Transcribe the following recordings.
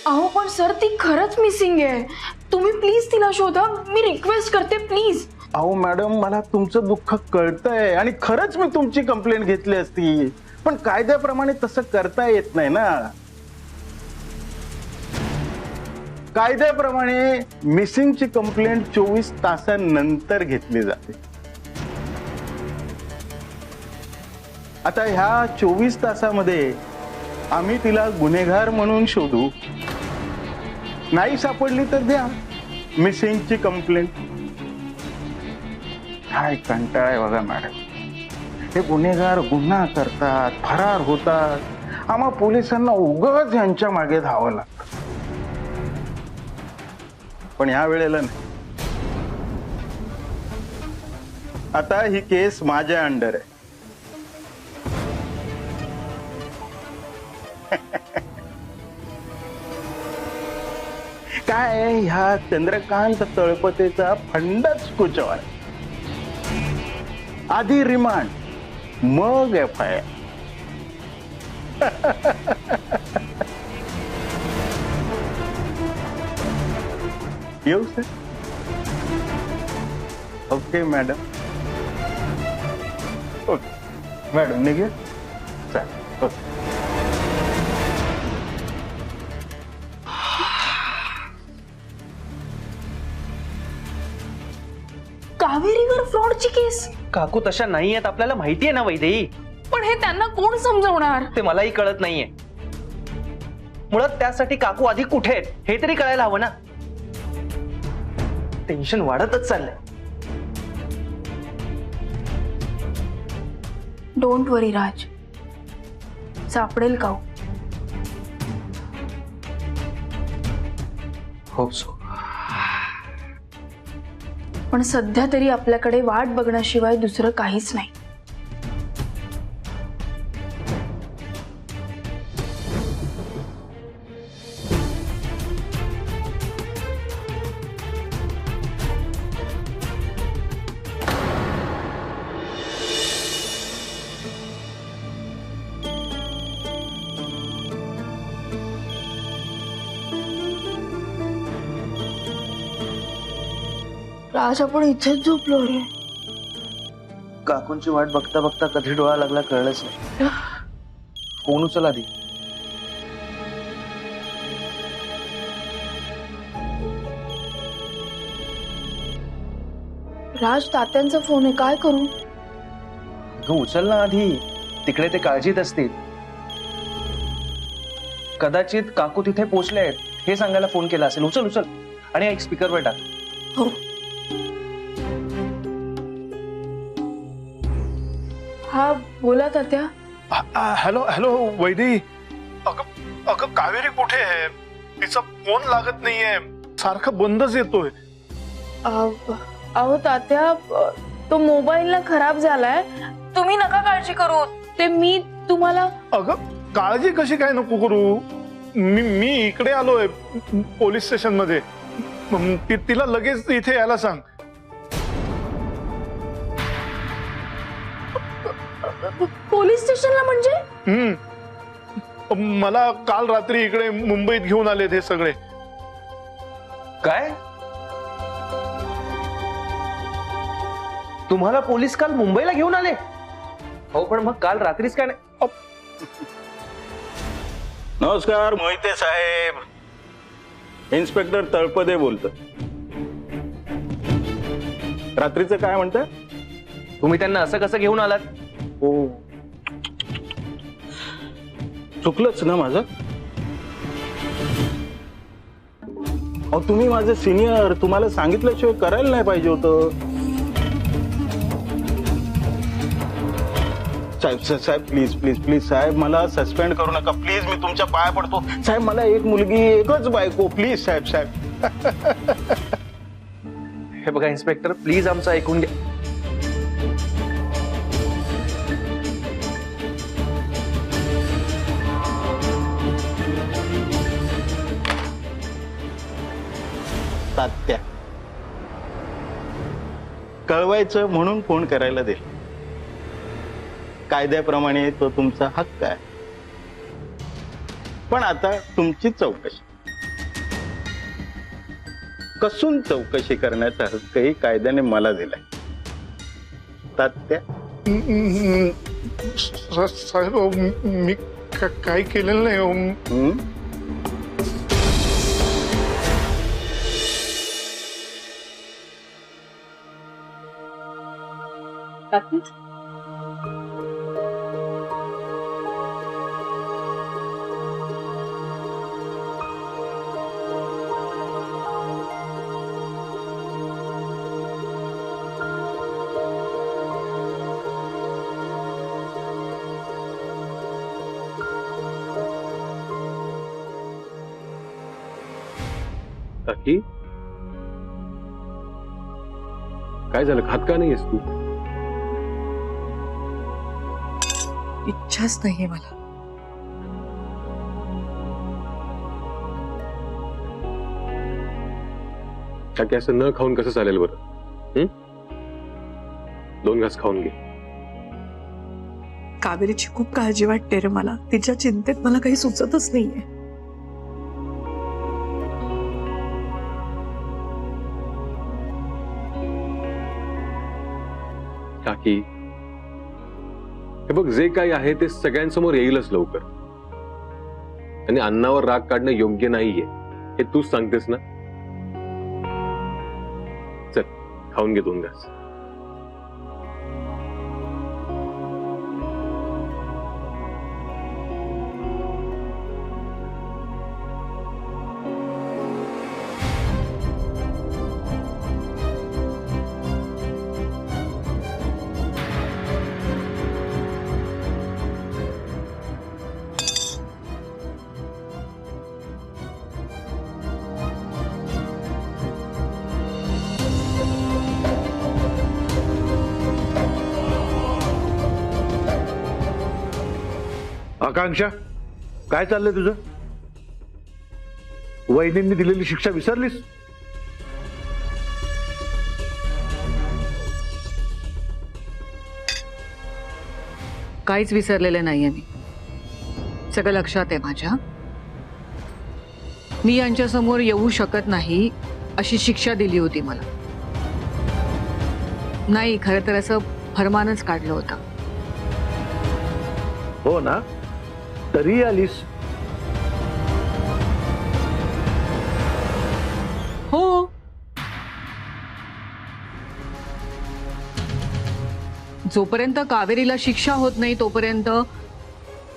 अहो पण सर ती खरंच मिसिंग आहे. तुम्ही प्लीज तिला शोधा, मी रिक्वेस्ट करते प्लीज. अहो मॅडम, मला तुमचं दुःख कळतंय आणि खरंच मी तुमची कंप्लेंट घेतली असती, पण कायद्याप्रमाणे तसं करता येत नाही ना. कायद्याप्रमाणे मिसिंगची कंप्लेंट 24 तासांनंतर घेतली जाते. आता ह्या 24 तासामध्ये आम्ही तिला गुन्हेगार म्हणून शोधू, नाही सापडली तर द्या मिसिंगची कंप्लेंट. काय कंटाळा आहे बघा मॅडम. हे गुन्हेगार गुन्हा करतात, फरार होतात, आम्हा पोलिसांना उगाच यांच्या मागे धावावं लागतं. पण ह्या वेळेला नाही. आता ही केस माझ्या अंडर आहे. काय ह्या चंद्रकांत तळपतेचा फंडच कुचवाय. आधी रिमांड, मग FIR. येऊ sir? Okay madam. Okay madam, निघे. चालेल. ओके. कावेरीवर फ्रॉडची केस. काकू तशा नाही आहेत, आपल्याला माहिती आहे ना वैदेही. पण हे त्यांना कोण समजवणार? ते मलाही कळत नाहीये. मुळात त्यासाठी काकू आधी कुठे आहेत हे तरी कळायला हवं ना. टेन्शन वाढतच चाललंय. डोंट वरी राज, सापडेल का? Hope so. पण सध्या तरी आपल्याकडे वाट बघण्याशिवाय दुसरं काहीच नाही. राज, आपण इथेच झोपलो रे. काकूंची वाट बघता बघता कधी डोळा लागला कळलंच नाही. फोन उचल आधी. राज, तात्यांचा फोन आहे, काय करू? उचल ना आधी. तिकडे ते काळजीत असतील. कदाचित काकू तिथे पोहोचले आहेत हे सांगायला फोन केला असेल. उचल उचल आणि एक स्पीकरवर टाक. हो. हा बोला तात्या. Hello hello Vaidehi. अगं कावेरी कुठे आहे? तिचा फोन लागत नाहीये, सारखं बंदच येतोय. अहो तात्या, तो मोबाईल ना खराब झालाय. तुम्ही नका काळजी करू, ते मी तुम्हाला. अगं काळजी कशी काय नको करू. मी इकडे आलोय पोलीस स्टेशन मध्ये. तिला लगेच इथे यायला सांग. पोलीस स्टेशनला म्हणजे? मला काल रात्री इकडे मुंबईत घेऊन आलेत हे सगळे. काय? तुम्हाला पोलीस काल मुंबईला घेऊन आले? हो, पण मग काल रात्रीच काय नाही? नमस्कार मोहिते साहेब, इन्स्पेक्टर तळपदे बोलतो. रात्रीचं काय म्हणताय? तुम्ही त्यांना असं कसं घेऊन आलात? हो, चुकलंच ना माझं. अहो तुम्ही माझे सिनियर, तुम्हाला सांगितल्याशिवाय करायला नाही पाहिजे होतं. साहेब साहेब प्लीज प्लीज प्लीज साहेब, मला सस्पेंड करू नका प्लीज. मी तुमच्या पाया पडतो साहेब. मला एक मुलगी, एकच बायको. प्लीज साहेब साहेब. हे बघा इन्स्पेक्टर, प्लीज आमचं ऐकून घ्या. तात्या, कळवायचं म्हणून फोन करायला दे. कायद्याप्रमाणे तो तुमचा हक्क आहे. पण आता तुमची चौकशी. कसून चौकशी करण्याचा हक्कही कायद्याने मला दिलाय. तात्या, साहेब अहो, मी काही केलेलं नाही अहो. काकी काकी काय झालं? खात का नाहीयेस तू? इच्छाच नाहीये मला. काकी असं न खाऊन कसं चालेल बरं? 2 घास खाऊन घे. कावेरीची खूप काळजी वाटते रे मला. तिच्या चिंतेत मला काही सुचतच नाहीये. काकी हे बघ, जे काही आहे ते सगळ्यांसमोर येईलच लवकर. आणि अन्नावर राग काढणं योग्य नाहीये हे तूच सांगतेस ना. चल खाऊन घे 2 घास. आकांक्षा, काय चाललंय तुझं? वहिनींनी दिलेली शिक्षा विसरलीस? काहीच विसरलेले नाहीये मी. सगळं लक्षात आहे माझ्या. मी यांच्या समोर येऊ शकत नाही अशी शिक्षा दिली होती मला. नाही, खरं तर असं फरमानच काढलं होतं. हो ना, तरी आलीस. हो, जोपर्यंत कावेरीला शिक्षा होत नाही तोपर्यंत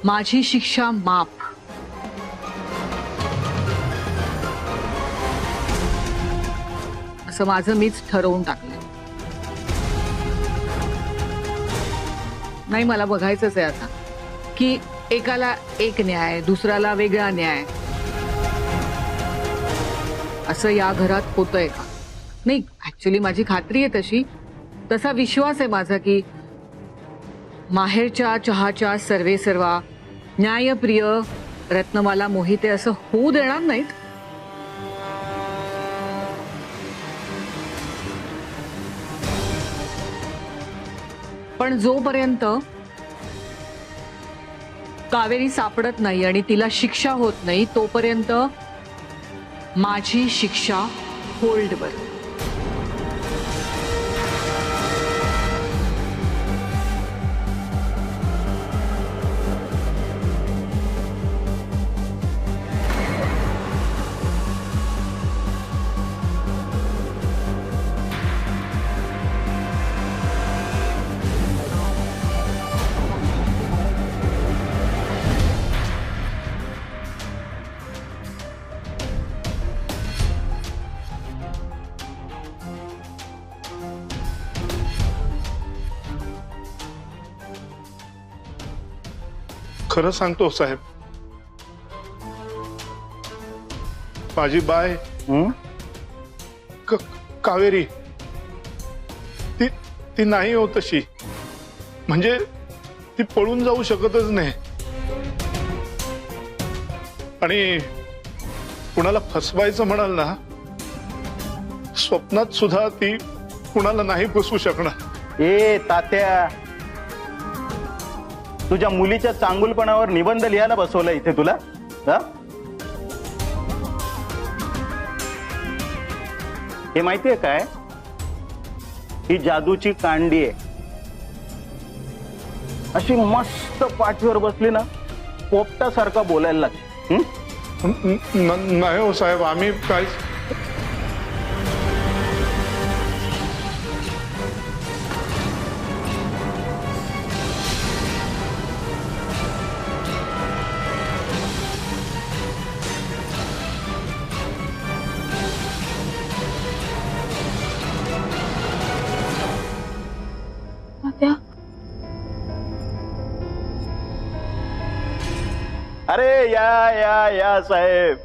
माझी शिक्षा माफ. असं माझं मीच ठरवून टाकलं. नाही, मला बघायचंच आहे आता की एकाला एक न्याय, दुसऱ्याला वेगळा न्याय, असं या घरात होतंय का? नाही, ऍक्च्युली माझी खात्री आहे तशी, तसा विश्वास आहे माझा की माहेरच्या चहाच्या सर्वे सर्वा न्यायप्रिय रत्नमाला मोहिते असं होऊ देणार नाहीत. पण जोपर्यंत कावेरी सापडत नाही आणि तिला शिक्षा होत नाही तोपर्यंत माझी शिक्षा होल्डवर. खरं सांगतो साहेब, माझी बाय कावेरी ती नाही हो तशी. म्हणजे ती पळून जाऊ शकतच नाही आणि कुणाला फसवायचं म्हणाल ना, स्वप्नात सुद्धा ती कुणाला नाही फसवू शकणार. ए तात्या, तुझ्या मुलीच्या चांगुलपणावर निबंध लिहायला बसवलं इथे तुला? हे माहितीये काय? ही जादूची कांडी आहे. अशी मस्त पाठीवर बसली ना, पोपटासारखा बोलायला लागते. नाही हो साहेब, आम्ही काहीच. तात्या, अरे या या या साहेब.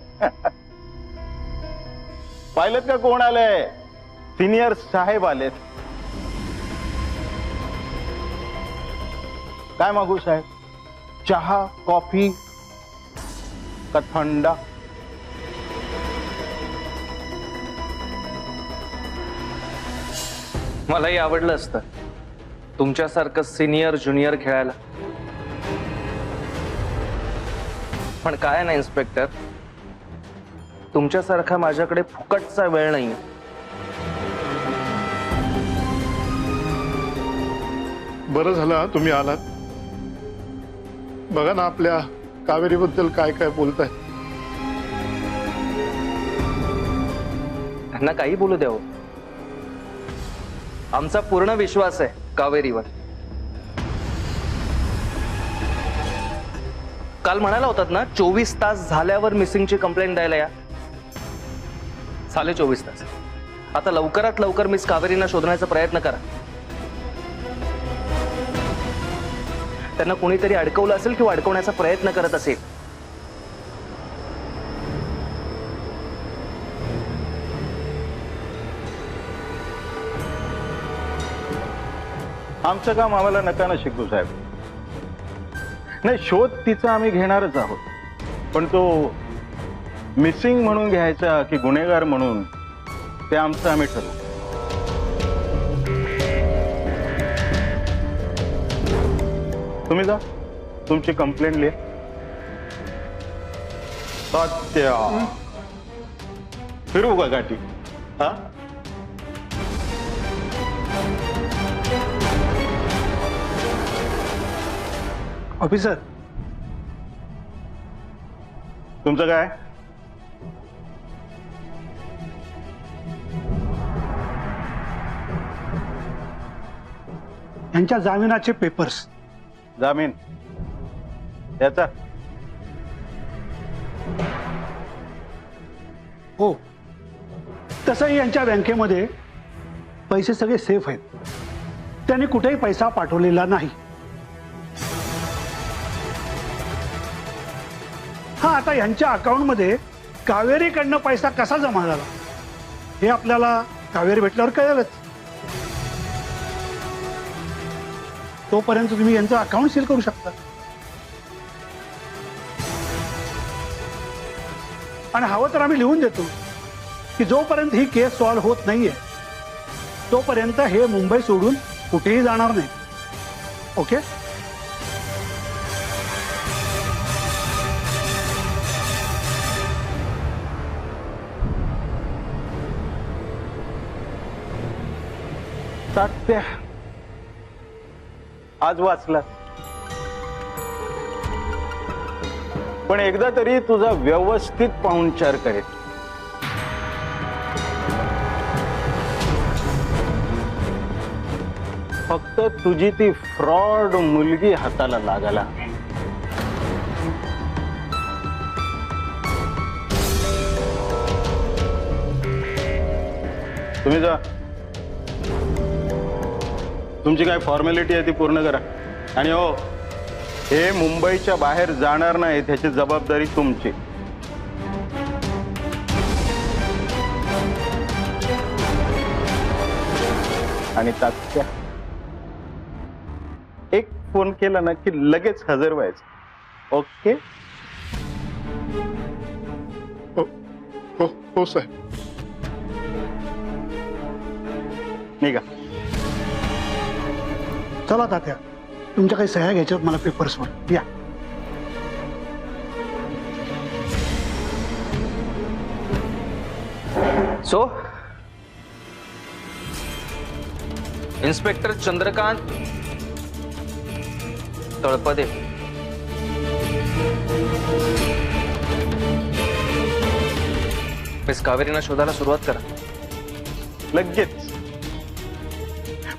पाहिलं का कोण आलंय? सिनियर साहेब आलेत. काय मागू साहेब? चहा, कॉफी का थंडा? मलाही आवडलं असतं तुमच्यासारखं सिनियर ज्युनियर खेळायला, पण काय ना इन्स्पेक्टर, तुमच्यासारखा माझ्याकडे फुकटचा वेळ नाही. बरं झालं हा तुम्ही आलात. बघा ना आपल्या कावेरीबद्दल काय काय बोलताय. त्यांना काही बोलू द्या हो. आमचा पूर्ण विश्वास आहे कावेरीवर. काल म्हणाला होतात ना 24 तास झाल्यावर मिसिंगची कंप्लेंट द्यायला या. झाले 24 तास. आता लवकरात लवकर मिस कावेरीना शोधण्याचा प्रयत्न करा. त्यांना कोणीतरी अडकवलं असेल किंवा अडकवण्याचा प्रयत्न करत असेल. आमचं काम आम्हाला नका ना शिकू साहेब. नाही, शोध तिचा आम्ही घेणारच आहोत, पण तो मिसिंग म्हणून घ्यायचा की गुन्हेगार म्हणून, ते आमचं आम्ही ठरवू. तुम्ही जा, तुमची कंप्लेंट लिहा. सत्या फिरू का गाठी? हा, ऑफिसर, तुमचं काय? यांच्या जामिनाचे पेपर्स. जामीन याचा? हो, तसंही यांच्या बँकेमध्ये पैसे सगळे सेफ आहेत. त्यांनी कुठेही पैसा पाठवलेला नाही. हा, आता यांच्या अकाउंटमध्ये कावेरीकडनं पैसा कसा जमा झाला हे आपल्याला कावेरी भेटल्यावर कळेलच. तोपर्यंत तुम्ही यांचं अकाउंट सील करू शकता. आणि हवं तर आम्ही लिहून देतो की जोपर्यंत ही केस सॉल्व्ह होत नाहीये तोपर्यंत हे मुंबई सोडून कुठेही जाणार नाही. ओके? तात्या, आज वाचला, पण एकदा तरी तुझा व्यवस्थित पाहुणचार करेल. फक्त तुझी ती फ्रॉड मुलगी हाताला लागायला. तुम्ही जा, तुमची काय फॉर्मॅलिटी आहे ती पूर्ण करा. आणि हो, हे मुंबईच्या बाहेर जाणार नाही त्याची जबाबदारी तुमची. आणि तात्या, एक फोन केला ना की लगेच हजर व्हायचं. ओके? हो हो हो साहेब. निघा. चला तात्या, तुमच्या काही सह्या घ्यायच्यात मला पेपर्सवर. या. So inspector Chandrakant Talpade. Miss कावेरीना शोधायला सुरुवात करा. लगेच.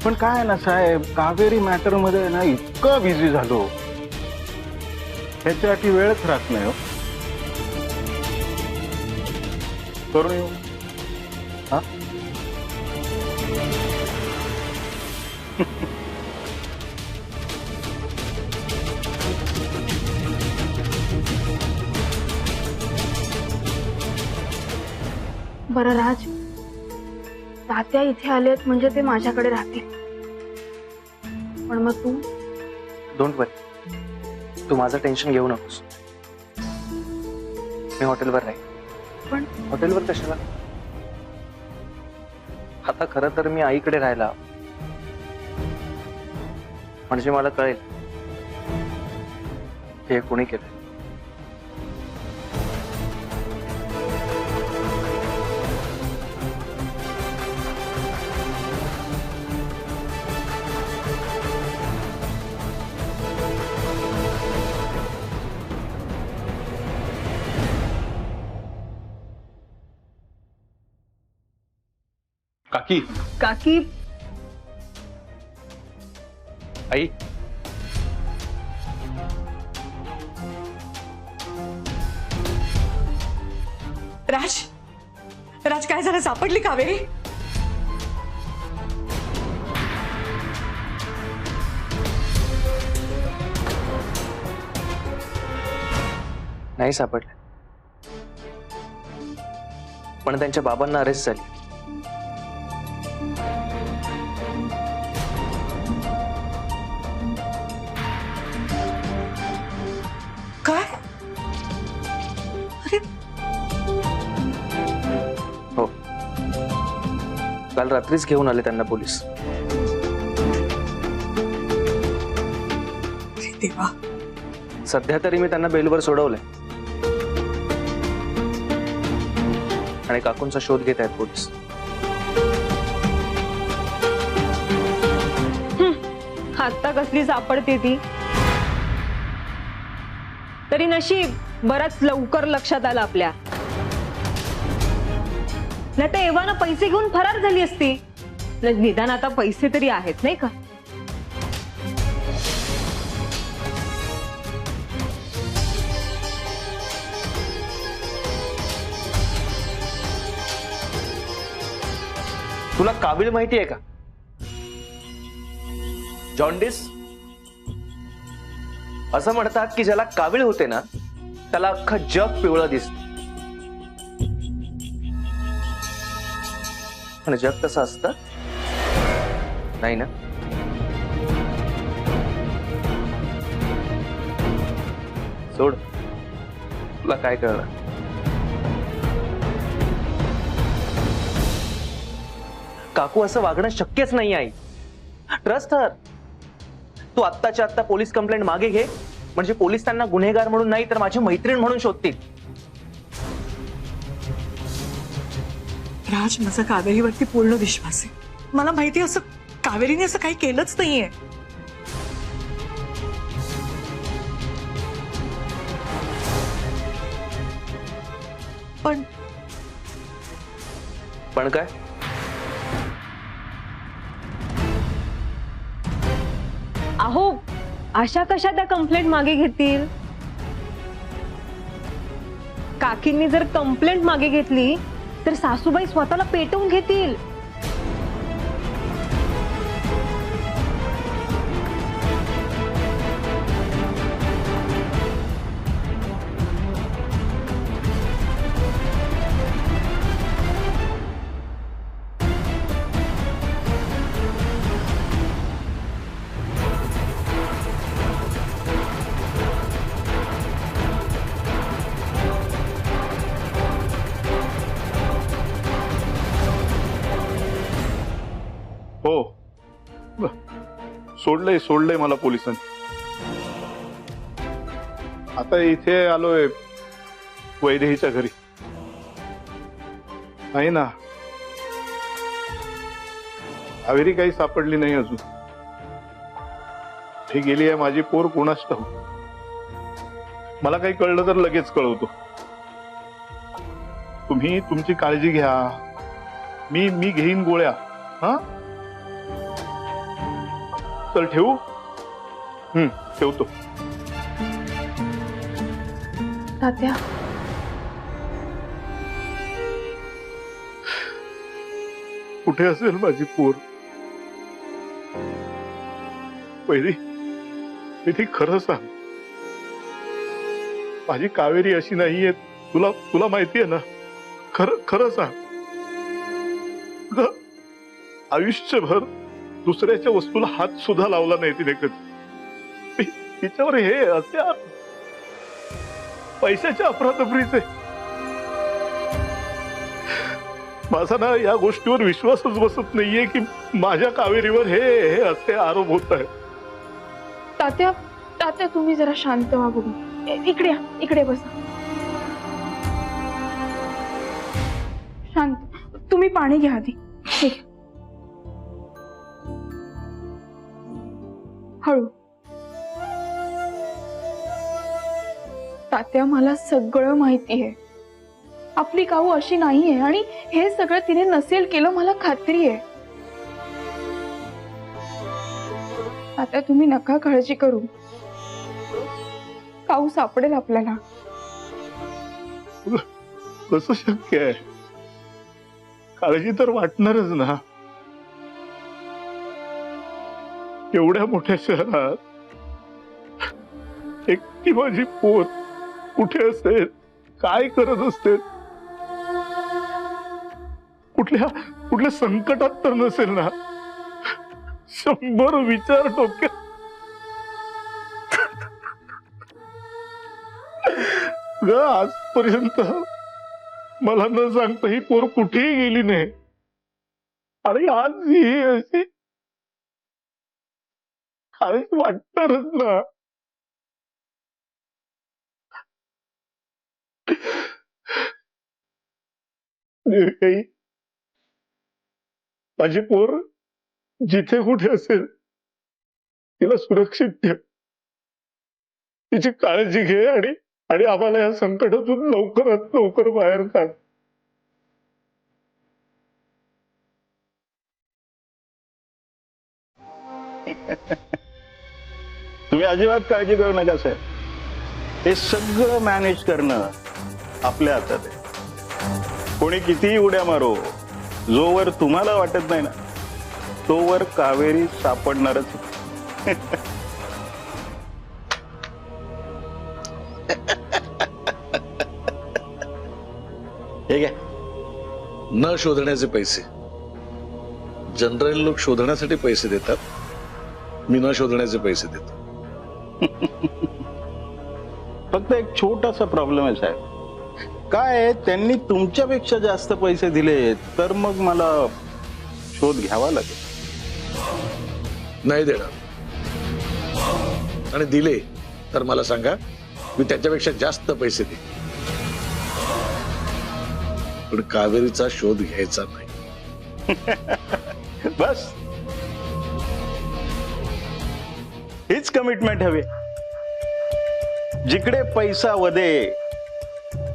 पण काय ना साहेब, कावेरी मॅटर मध्ये ना इतकं बिझी झालो, ह्याच्यासाठी वेळच राहत नाही हो. करून येऊ. हा बरं राज, तात्या इथे आलेत म्हणजे ते माझ्याकडे राहतील. पण मग तू? डोंट वरी, तू माझं टेन्शन घेऊ नकोस. मी हॉटेलवर राहील. पण हॉटेलवर कशाला? आता खरं तर मी आईकडे राहायला, म्हणजे मला कळेल हे कोणी केलं. काकी, काकी, आई, राज, राज काय झालं? सापडली कावेरी? नाही सापडले, पण त्यांच्या बाबांना अरेस्ट झाली. काय? अरे हो, काल रात्रीच घेऊन आले त्यांना पोलीस. अरे देवा. सध्या तरी मी त्यांना बेलवर सोडवलंय आणि काकूंचा शोध घेत आहेत पोलीस. आता कसली सापडते ती? तरी नशीब बराच लवकर लक्षात आलं आपल्या, नाही तर एव्हाना पैसे घेऊन फरार झाली असती. निदान आता पैसे तरी आहेत नाही का? तुला कावीळ माहिती आहे का? जॉन्डिस. असं म्हणतात की ज्याला कावीळ होते ना, त्याला अख्खं जग पिवळं दिसतं. पण जग तसं असतं नाही ना? सोड, तुला काय कळलं? काकू, असं वागणं शक्यच नाही आहे. Trust her. तू आत्ताच्या आत्ता पोलीस कंप्लेंट मागे घे, म्हणजे पोलीस त्यांना गुन्हेगार म्हणून नाही तर माझी मैत्रीण म्हणून शोधतील. राज, माझा कावेरीवरती पूर्ण विश्वास आहे. मला माहिती आहे, असं कावेरीने असं काही केलंच नाहीये. पण काय? अहो, अशा कशा त्या कंप्लेंट मागे घेतील? काकींनी जर कंप्लेंट मागे घेतली तर सासूबाई स्वतःला पेटवून घेतील. हो, सोडलंय मला पोलिसांनी. आता इथे आलोय वैदेहीच्या घरी. नाही ना, कावेरी काही सापडली नाही अजून. हे गेली आहे माझी पोर कोणास ठाऊक. मला काही कळलं तर लगेच कळवतो. तुम्ही तुमची काळजी घ्या. मी घेईन गोळ्या. हा चल ठेवू. ठेवतो. तात्या, कुठे असेल माझी पोर? पहिली खरं सांग, माझी कावेरी अशी नाहीये. तुला माहितीये ना. खरं सांग. आयुष्यभर दुसऱ्याच्या वस्तूला हात सुद्धा लावला नाही तिने कधी. तिच्यावर हे असे पैशाच्या अफरातफरीचे. माझा ना या गोष्टीवर विश्वासच बसत नाहीये की माझ्या कावेरीवर हे असे आरोप होत आहेत. तात्या तुम्ही जरा शांत व्हा बघू. इकडे या, इकडे बसा. शांत. तुम्ही पाणी घ्या आधी. ठीक आहे. हळू. तात्या, मला सगळं माहिती आहे. आपली काऊ अशी नाहीये आणि हे सगळं तिने नसेल केलं, मला खात्री आहे. आता तुम्ही नका काळजी करू. काऊ सापडेल आपल्याला. कसं शक्य आहे? काळजी तर वाटणारच ना. एवढ्या मोठ्या शहरात एकटी माझी पोर कुठे असेल, काय करत असते? कुठल्या संकटात तर नसेल ना. 100 विचार डोक्यात. आजपर्यंत मला न सांगता ही पोर कुठेही गेली नाही. आणि आज ही अशी काहीच वाटणारच ना. काही माझी पोर जिथे कुठे असेल तिला सुरक्षित ठेव. तिची काळजी घे आणि आम्हाला या संकटातून लवकरात लवकर बाहेर काढ. तुम्ही अजिबात काळजी करू नका साहेब. हे सगळं मॅनेज करणं आपल्या हातात आहे. कोणी कितीही उड्या मारो, जोवर तुम्हाला वाटत नाही ना तोवर कावेरी सापडणारच. हे घ्या. न शोधण्याचे पैसे. जनरल लोक शोधण्यासाठी पैसे देतात, मी न शोधण्याचे पैसे देतो. फक्त एक छोटासा प्रॉब्लेम आहे साहेब. काय आहे, त्यांनी तुमच्यापेक्षा जास्त पैसे दिले तर मग मला शोध घ्यावा लागेल. नाही देणार. आणि दिले तर मला सांगा, मी त्याच्यापेक्षा जास्त पैसे देईन. पण कावेरीचा शोध घ्यायचा नाही. बस हीच कमिटमेंट हवी. जिकडे पैसा वदे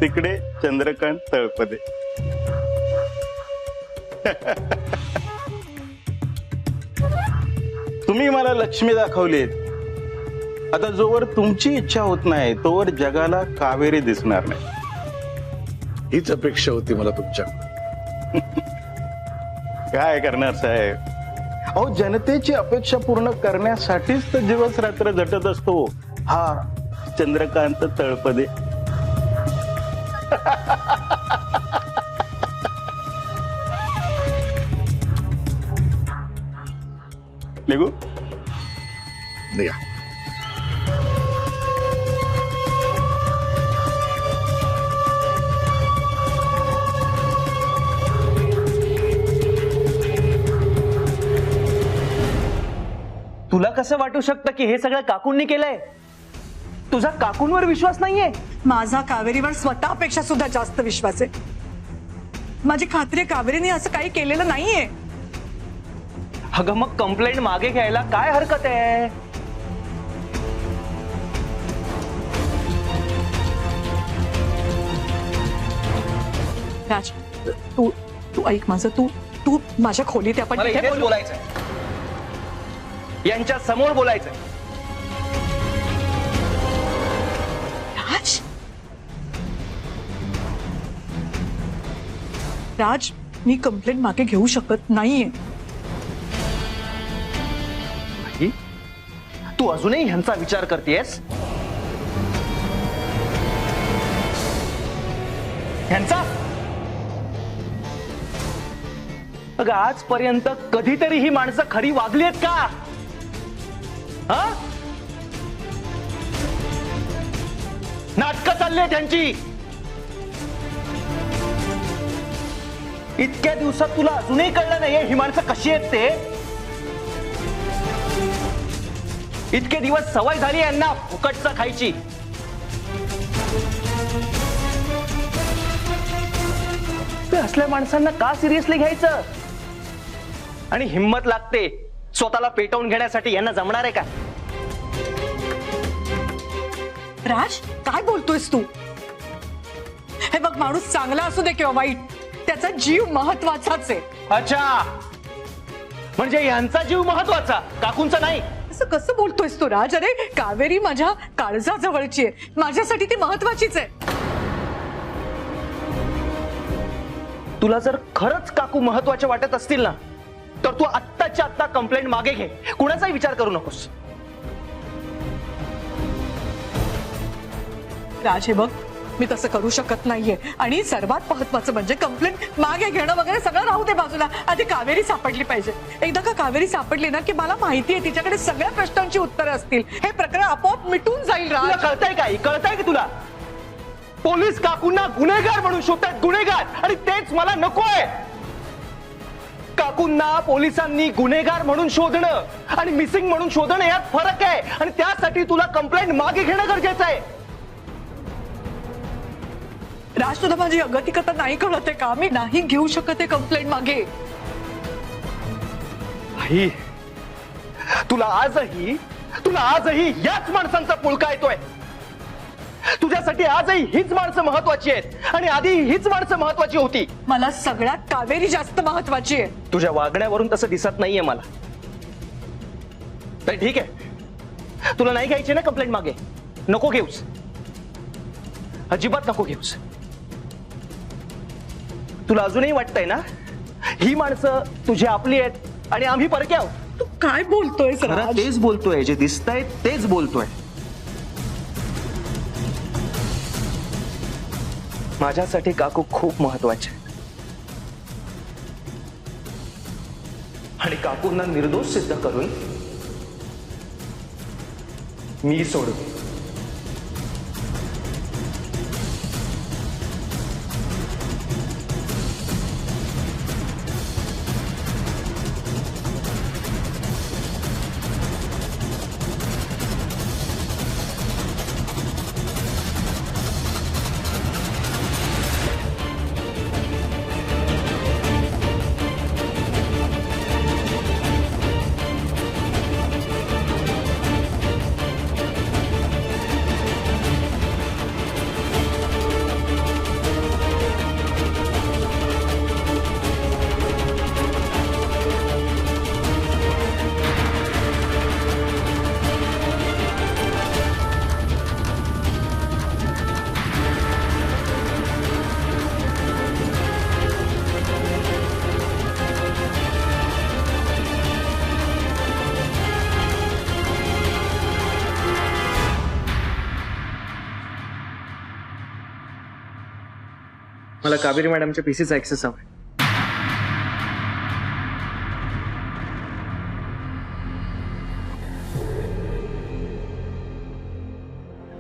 तिकडे चंद्रकांत तळपदे. तुम्ही मला लक्ष्मी दाखवलीत. आता जोवर तुमची इच्छा होत नाही तोवर जगाला कावेरी दिसणार नाही. हीच अपेक्षा होती मला तुमच्याकडून. काय करणार साहेब? अहो, जनतेची अपेक्षा पूर्ण करण्यासाठीच तर दिवस रात्र झटत असतो हा चंद्रकांत तळपदे. निघू? निघा. तुला कसं वाटू शकतं की हे सगळं काकूंनी केलंय? तुझा काकूंवर विश्वास नाहीये? माझा कावेरीवर स्वतःपेक्षा सुद्धा जास्त विश्वास आहे. माझी खात्री आहे कावेरीने असं काही केलेलं नाहीये. अगं मग कंप्लेंट मागे घ्यायला काय हरकत आहे? राज, तू तू ऐक माझं. तू तू माझ्या खोलीत आपण मला तिथे इथेच बोलू. बोलायचंय, यांच्या समोर बोलायचंय. राज, राज, मी कंप्लेंट मागे घेऊ शकत नाहीये. तू अजूनही ह्यांचा विचार करतेस? ह्यांचा? अगं आजपर्यंत कधीतरी ही माणसं खरी वागली आहेत का? हा? नाटकं चालली आहेत त्यांची. इतक्या दिवसात तुला अजूनही कळलं नाहीये ही माणसं कशी आहेत ते? इतके दिवस सवय झाली यांना फुकटचं खायची. ते असल्या माणसांना का सिरियसली घ्यायचं? आणि हिम्मत लागते स्वतःला पेटवून घेण्यासाठी. यांना जमणार आहे का? राज, काय बोलतोयस तू? हे बघ, माणूस चांगला असू दे किंवा वाईट, त्याचा जीव महत्वाचाच आहे. अच्छा, म्हणजे यांचा जीव महत्वाचा, काकूंचा नाही? असं कसं बोलतोयस तू राज? अरे कावेरी माझ्या काळजाजवळची आहे, माझ्यासाठी ती महत्वाचीच आहे. तुला जर खरंच काकू महत्वाचे वाटत असतील ना, तर तू आत्ताच्या आत्ता कंप्लेंट मागे घे. कुणाचाही विचार करू नकोस. राज, हे बघ, मी तसं करू शकत नाहीये. आणि सर्वात महत्वाचं म्हणजे कंप्लेंट मागे घेणं वगैरे सगळं राहू दे बाजूला. आधी कावेरी सापडली पाहिजे. एकदा का कावेरी सापडली ना, की मला माहिती आहे तिच्याकडे सगळ्या प्रश्नांची उत्तरं असतील. हे प्रकरण आपोआप मिटून जाईल. तुला राज, कळतंय काय? कळतंय की तुला? पोलीस काकूंना गुन्हेगार म्हणून शोधतात, गुन्हेगार. आणि तेच मला नकोय. काकूंना पोलिसांनी गुन्हेगार म्हणून शोधणं आणि मिसिंग म्हणून शोधणं यात फरक आहे. आणि त्यासाठी तुला कंप्लेंट मागे घेणं गरजेचं आहे. राज, तुला माझी अगतिकता नाही कळत आहे का? मी नाही घेऊ शकत आहे कंप्लेंट मागे. आई, तुला आजही याच माणसांचा पुळका येतोय. तुझ्यासाठी आजही हीच माणसं महत्वाची आहेत आणि आधी हीच माणसं महत्वाची होती. मला सगळ्यात कावेरी जास्त महत्वाची आहे. तुझ्या वागण्यावरून तसं दिसत नाहीये मला. तर ठीक आहे, तुला नाही घ्यायची ना कंप्लेंट मागे? नको घेऊस, अजिबात नको घेऊस. तुला अजूनही वाटतंय ना ही माणसं तुझी आपली आहेत आणि आम्ही परके आहोत? तू काय बोलतोयस खरं राज? तेच बोलतोय, जे दिसतंय तेच बोलतोय. माझ्यासाठी काकू खूप महत्वाचे आहेत. आणि काकूंना निर्दोष सिद्ध करून मी सोडू. मला कावेरी मॅडमच्या पीसीचा ऍक्सेस हवाय.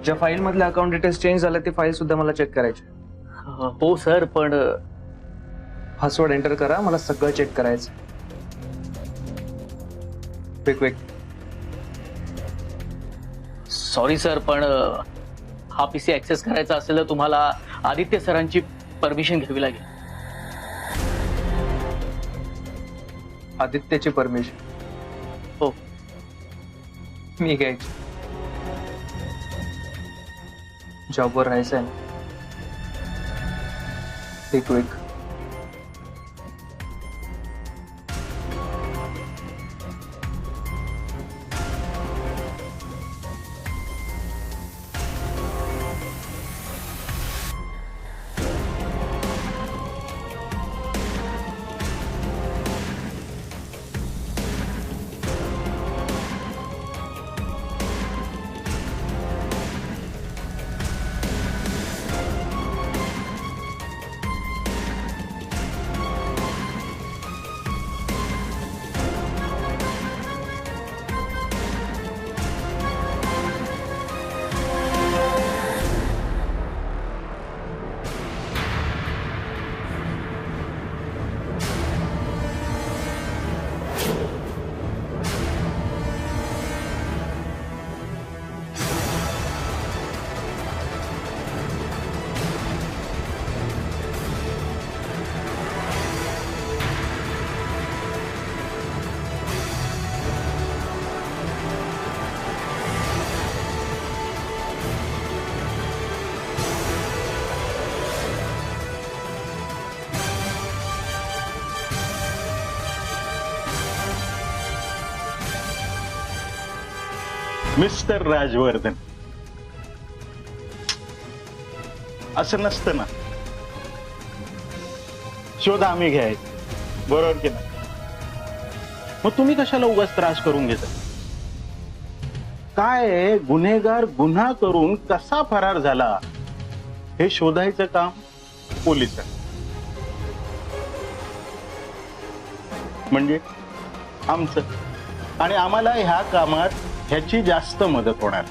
ज्या फाईल मधले अकाउंट डिटेल्स चेंज झाले ते फाईल सुद्धा मला चेक करायचे. हो सर, पण पासवर्ड एंटर करा, मला सगळं चेक करायचं. क्विक. सॉरी सर, पण हा पीसी ऍक्सेस करायचा असेल तर तुम्हाला आदित्य सरांची परमिशन घ्यावी लागेल. आदित्यची परमिशन? मी घ्यायची. जॉबवर राहायचंय ना, एक वीक. मिस्टर राजवर्धन, असं नसतं ना. शोध आम्ही घ्यायचं, बरोबर की नाही? मग तुम्ही कशाला उगाच त्रास करून घेता? काय आहे, गुन्हेगार गुन्हा करून कसा फरार झाला हे शोधायचं काम पोलिसांचं. म्हणजे आमचं. आणि आम्हाला ह्या कामात ह्याची जास्त मदत होणार,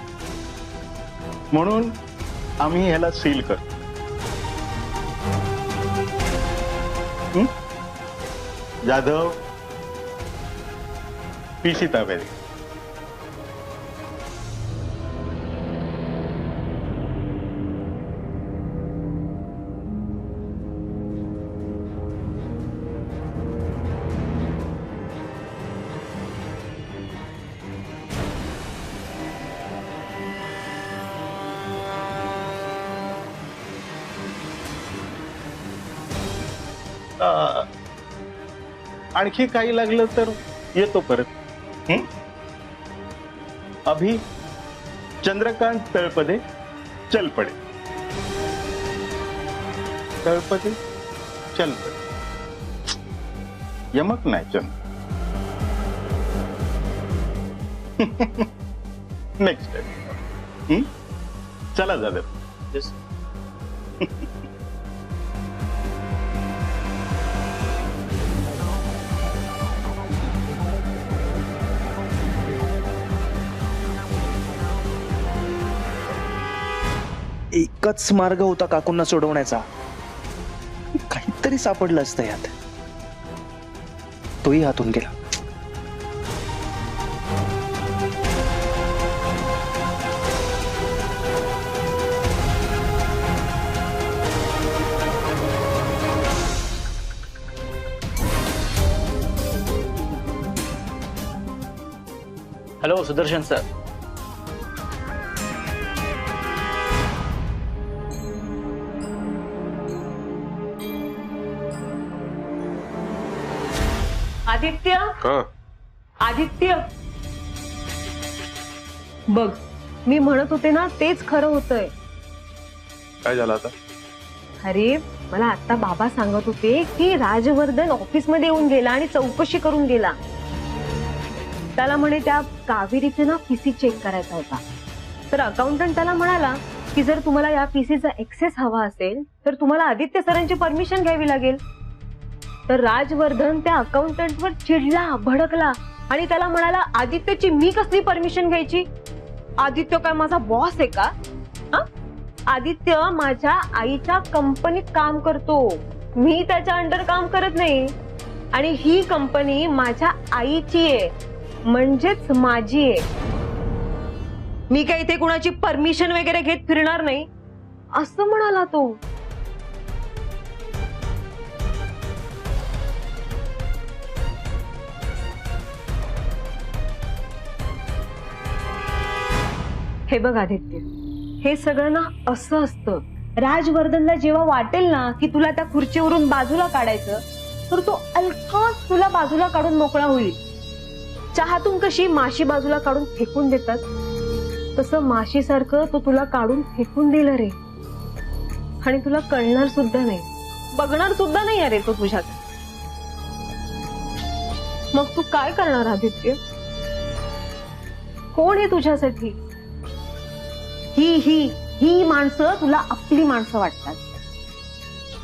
म्हणून आम्ही ह्याला सील करतो. जाधव, पीसी ताब्यात घे. आणखी काही लागलं तर येतो परत. अभि चंद्रकांत तळपदे, चलपडे. तळपदे, चलपडे. यमक नाही चंद्र. Next time. चला जाधव. एकच मार्ग होता काकूंना सोडवण्याचा. काहीतरी सापडलं असतं यात. तोही हातून गेला. Hello Sudarshan sir. आदित्य, हा, आदित्य, बघ मी म्हणत होते ना तेच खरं होतंय. काय झालं आता? अरे मला आता बाबा सांगत होते की राजवर्धन ऑफिस मध्ये येऊन गेला आणि चौकशी करून गेला. त्याला म्हणे त्या कावेरीचे ना पीसी चेक करायचा होता. तर अकाउंटंट त्याला म्हणाला की जर तुम्हाला या पीसीचा एक्सेस हवा असेल तर तुम्हाला आदित्य सरांची परमिशन घ्यावी लागेल. तर राजवर्धन त्या अकाउंटंटवर चिडला, भडकला आणि त्याला म्हणाला आदित्यची मी कसली परमिशन घ्यायची? आदित्य काय माझा बॉस आहे का? आदित्य माझ्या आईच्या कंपनीत काम करतो, मी त्याच्या अंडर काम करत नाही. आणि ही कंपनी माझ्या आईची आहे, म्हणजेच माझी आहे. मी काय इथे कुणाची परमिशन वगैरे घेत फिरणार नाही, असं म्हणाला तो. हे बघ आदित्य, हे सगळं ना असं असतं. राजवर्धनला जेव्हा वाटेल ना की तुला त्या खुर्चीवरून बाजूला काढायचं, तर तो अल्फाच तुला बाजूला काढून मोकळा होईल. चहातून कशी माशी बाजूला काढून फेकून देतात, तसं माशीसारखं तो तुला काढून फेकून दिलं रे. आणि तुला कळणार सुद्धा नाही, बघणार सुद्धा नाही अरे तो तुझ्यात. मग तू काय करणार आदित्य? कोण आहे तुझ्यासाठी? ही माणसं तुला आपली माणसं वाटतात.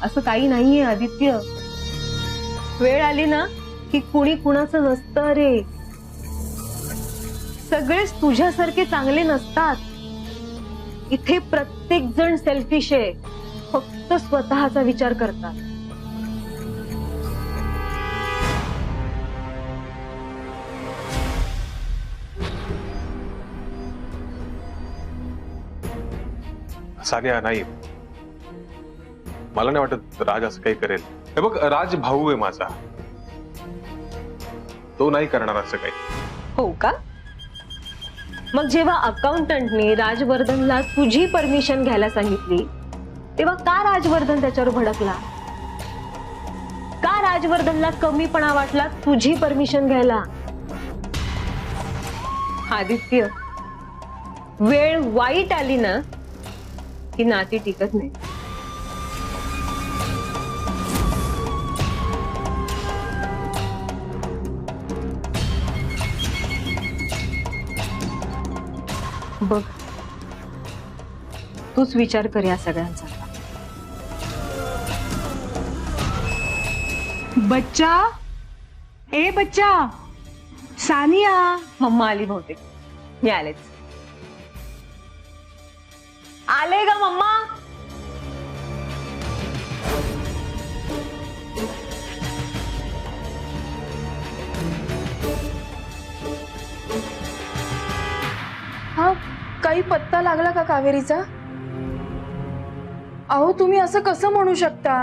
असं काही नाहीये आदित्य. वेळ आली ना की कुणी कुणाचं नसतं रे. सगळेच तुझ्यासारखे चांगले नसतात. इथे प्रत्येक जण सेल्फिश आहे, फक्त स्वतःचा विचार करतात. सानिया, नाही, मला नाही वाटत राज असं काही करेल. हे बघ, राज भाऊ आहे माझा, तो नाही करणार असं काही. हो का? मग जेव्हा अकाउंटंटने राजवर्धनला तुझी परमिशन घ्यायला सांगितली, तेव्हा का राजवर्धन त्याच्यावर भडकला? का राजवर्धनला कमीपणा वाटला तुझी परमिशन घ्यायला? आदित्य, वेळ वाईट आली ना की नाती टिकत नाही. बघ, तूच विचार कर या सगळ्यांचा. बच्चा, ए बच्चा, सानिया. मम्मा आली बहुतेक. मी आलेच. आले का मम्मा? हा, काही पत्ता लागला का कावेरीचा? अहो, तुम्ही असं कसं म्हणू शकता?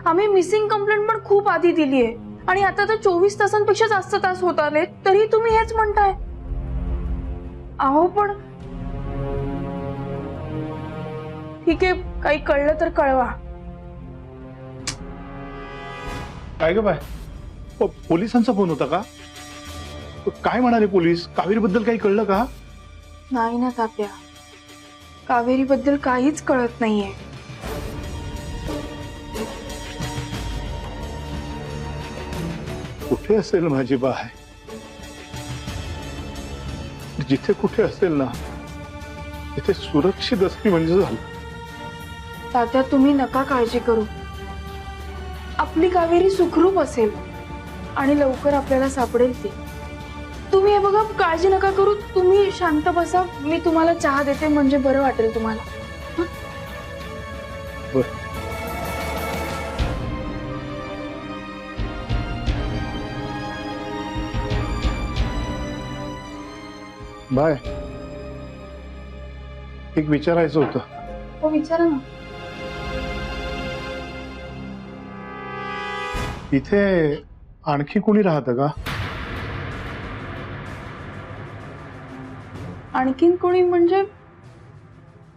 आम्ही मिसिंग कंप्लेंट पण खूप आधी दिलीये आणि आता तर 24 तासांपेक्षा जास्त तास होत आले, तरी तुम्ही हेच म्हणताय. अहो पण ठीक आहे, काही कळलं तर कळवा. काय ग बाय, पोलिसांचा फोन होता का? काय म्हणाले पोलीस? कावेरी बद्दल काही कळलं का? नाही ना तात्या, कावेरी बद्दल काहीच कळत नाहीये. कुठे असेल माझी बाय? जिथे कुठे असेल ना, तिथे सुरक्षित असली म्हणजे झालं. तात्या, तुम्ही नका काळजी करू. आपली कावेरी सुखरूप असेल आणि लवकर आपल्याला सापडेल ती. तुम्ही हे बघा, काळजी नका करू. तुम्ही शांत बसा, मी तुम्हाला चहा देते, म्हणजे बरं वाटेल तुम्हाला. बाय, एक विचारायचं होतं. हो, विचारा ना. इथे आणखी कोणी राहतं का? आणखीन कोणी म्हणजे?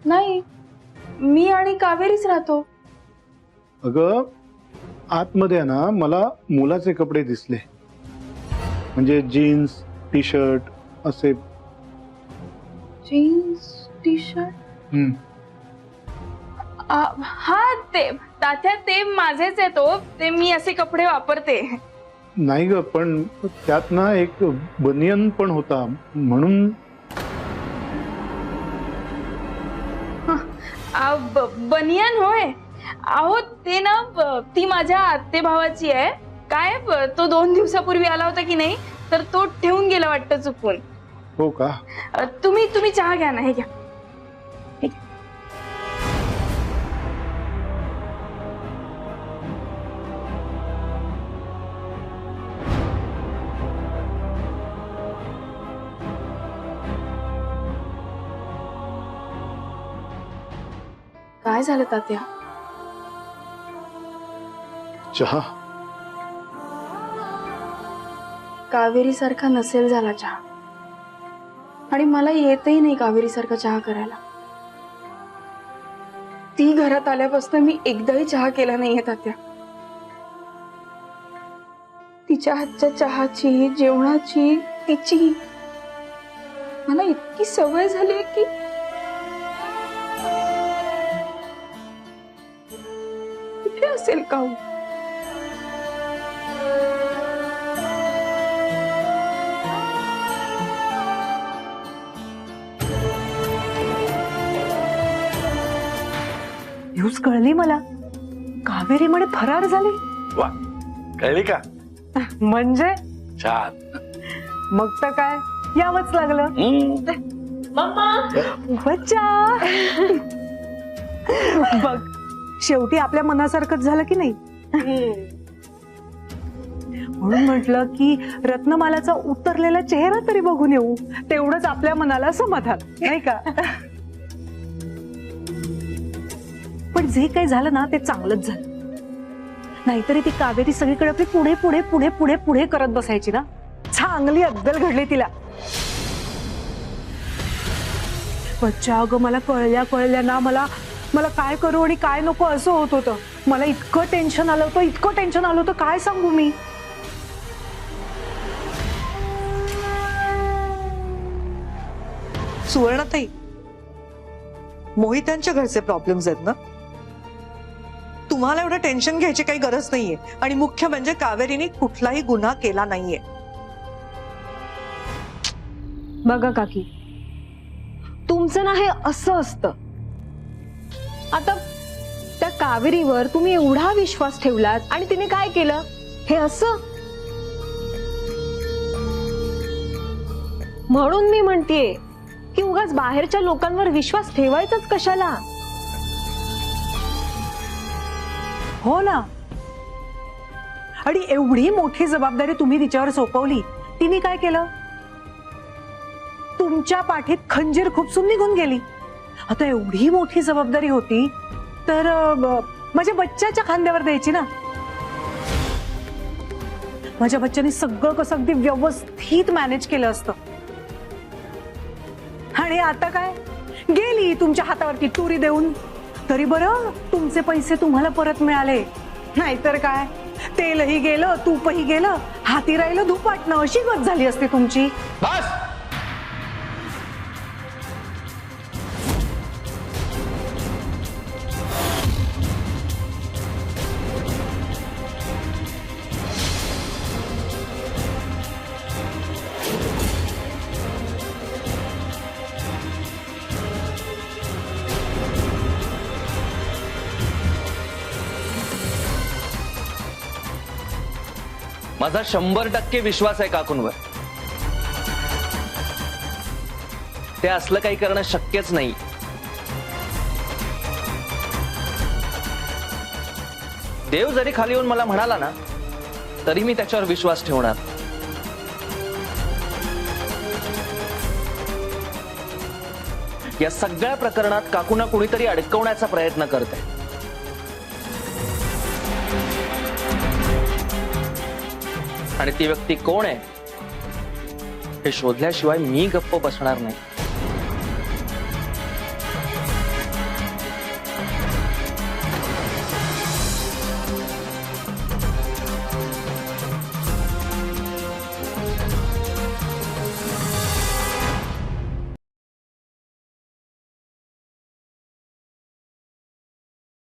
नाही, मी आणि कावेरीच राहतो. अगं, आतमध्ये ना मला मुलाचे कपडे दिसले, म्हणजे जीन्स, टी शर्ट असे. Jeans, T shirt? हा, ते तात्या, ते माझेच आहे. ते मी असे कपडे वापरते. नाही ग, पण त्यात ना एक बनियन पण होता, म्हणून. बनियान होय? अहो, ते ना, ती माझ्या आत्ते भावाची आहे. काय, तो 2 दिवसापूर्वी आला होता की नाही, तर तो ठेवून गेला वाटतं चुकून. हो का? तुम्ही चहा घ्या ना. हे घ्या. काय झालं तात्या? चहा? कावेरी सारखा नसेल झाला चहा. आणि मला येतही नाही कावेरी सारखा चहा करायला. ती घरात आल्यापासून मी एकदाही चहा केला नाहीये तात्या. तिच्या हातच्या चहाची, जेवणाची, तिची मला इतकी सवय झाली की कुठे असेल का हो? न्यूज कळली मला, कावेरी म्हणे फरार झाली. वा, कळली का? म्हणजे छान. मग तर काय, यावंच लागलं. बच्चा बघ, शेवटी आपल्या मनासारखंच झालं की नाही. म्हणून म्हटलं की रत्नमालाचा उतरलेला चेहरा तरी बघून येऊ, तेवढंच आपल्या मनाला समाधान, नाही का? पण जे काही झालं ना ते चांगलंच झालं. नाहीतरी ती कावेरी सगळीकडे आपली पुढे पुढे पुढे पुढे पुढे करत बसायची ना. चांगली अद्दल घडली तिला. बच्चा अगं, मला कळल्या ना मला काय करू आणि काय नको असं होत होतं. मला इतकं टेन्शन आलं होतं, काय सांगू मी. सुवर्णाताई, मोहितांच्या घरचे प्रॉब्लेम्स आहेत ना, तुम्हाला एवढं टेन्शन घ्यायची काही गरज नाहीये. आणि मुख्य म्हणजे कावेरीने कुठलाही गुन्हा केला नाहीये. बघा काकी, तुमचं ना हे असं असतं. आता त्या कावेरीवर तुम्ही एवढा विश्वास ठेवलात आणि तिने काय केलं, हे असं. म्हणून मी म्हणतेय की उगाच बाहेरच्या लोकांवर विश्वास ठेवायचाच कशाला. हो ना. आणि एवढी मोठी जबाबदारी तुम्ही तिच्यावर सोपवली, तिने काय केलं? तुमच्या पाठीत खंजीर खुपसून निघून गेली. आता एवढी मोठी जबाबदारी होती तर माझ्या बच्च्याच्या खांद्यावर द्यायची ना. माझ्या बच्च्याने सगळं कसं अगदी व्यवस्थित मॅनेज केलं असतं. आणि आता काय, गेली तुमच्या हातावरती तुरी देऊन. तरी बरं तुमचे पैसे तुम्हाला परत मिळाले. नाहीतर काय, तेलही गेलं, तूपही गेलं, हाती राहिलं धुपाटणं, अशी गत झाली असते तुमची. बस. माझा 100% विश्वास आहे काकूंवर. ते असलं काही करणं शक्यच नाही. देव जरी खाली येऊन मला म्हणाला ना, तरी मी त्याच्यावर विश्वास ठेवणार. या सगळ्या प्रकरणात काकूंना कुणीतरी अडकवण्याचा प्रयत्न करते. आणि ती व्यक्ती कोण आहे हे शोधल्याशिवाय मी गप्प बसणार नाही.